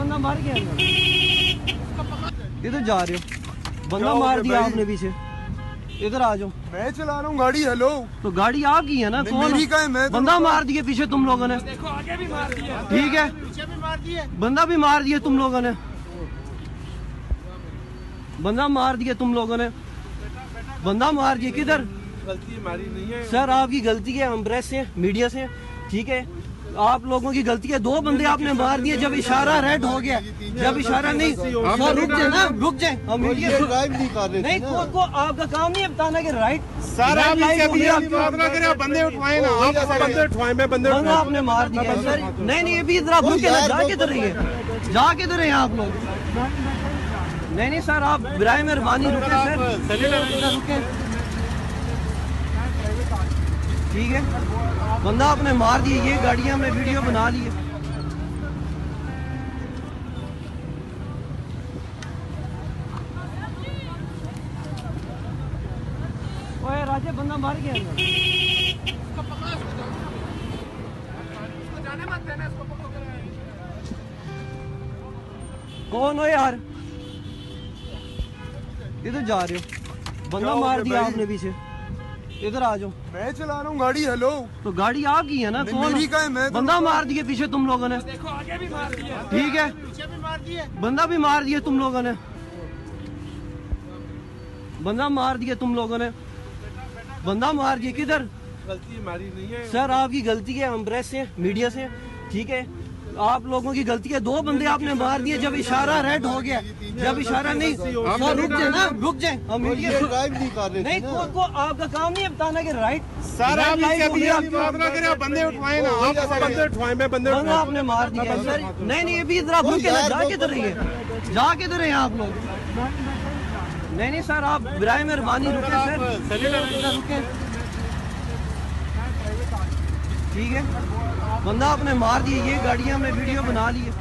बंदा मार गया इधर जा रहे हो, बंदा मार दिया आपने पीछे, इधर आ जाओ। मैं चला रहा हूँ गाड़ी। हेलो, तो गाड़ी आपकी है ना, कौन मेरी का है, मैं बंदा मार दिए पीछे तुम लोगों ने। देखो आगे भी मार दिया, ठीक है, पीछे भी मार दिए, बंदा भी मार दिए तुम लोगों ने, बंदा मार दिए तुम लोगों ने, बंदा मार दिए। किधर? गलती हमारी नहीं है सर आपकी गलती है, हम प्रेस से मीडिया से, ठीक है, आप लोगों की गलती है। दो बंदे आपने मार दिए जब इशारा रेड हो गया, जब इशारा नहीं। सर रुक जाए ना, रुक जाए, हम मीडिया ड्राइव नहीं कर रहे नहीं, को आपका काम नहीं है बताना कि राइट। सर आप बात ना करें, बंदे उठवाए ना, आप बंदे उठवाए, मैं बंदे बंदा आपने मार दिया सर। नहीं नहीं, ये भी इधर आप रुके ना, जा किधर रहिए, जा किधर रहे आप लोग। नहीं नहीं सर, आप बिराए मेहरबानी रुके सर, रुके, ठीक है। बंदा आपने मार दिए, ये गाड़ियां हमने वीडियो बना ली है। ओए राजे, बंदा मार गया अंदर। जाने मत देना इसको, पकड़ो। कौन हो यार? इधर जा रहे हो, बंदा मार दिया आपने पीछे, इधर आ जाओ। मैं चला रहा हूँ गाड़ी। हेलो, तो गाड़ी आपकी है ना, कौन मेरी का है, मैं बंदा मार दिए पीछे तुम लोगों ने। देखो आगे भी मार दिया, ठीक है, पीछे भी मार दिए, बंदा भी मार दिए तुम लोगों ने, बंदा मार दिए तुम लोगों ने, बंदा मार दिए। किधर? गलती हमारी नहीं है सर आपकी गलती है, हम प्रेस से मीडिया से, ठीक है, आप लोगों की गलती है। दो बंदे आपने मार दिए जब इशारा रेड हो गया, जब इशारा नहीं। सर रुक जाए ना, रुक जाए, हम मीडिया ड्राइव नहीं कर रहे नहीं, को आपका काम नहीं है बताना कि राइट। सर आप बात ना करें, बंदे उठवाए ना, आप बंदे उठवाए, मैं बंदे बंदा आपने मार दिया सर। नहीं नहीं, ये भी इधर आप रुके ना, जा किधर रहिए, जा किधर रहे आप लोग। नहीं नहीं सर, आप बिराए मेहरबानी रुके सर, रुके, ठीक है। बंदा आपने मार दिए, ये गाड़ियां हमने वीडियो बना ली है।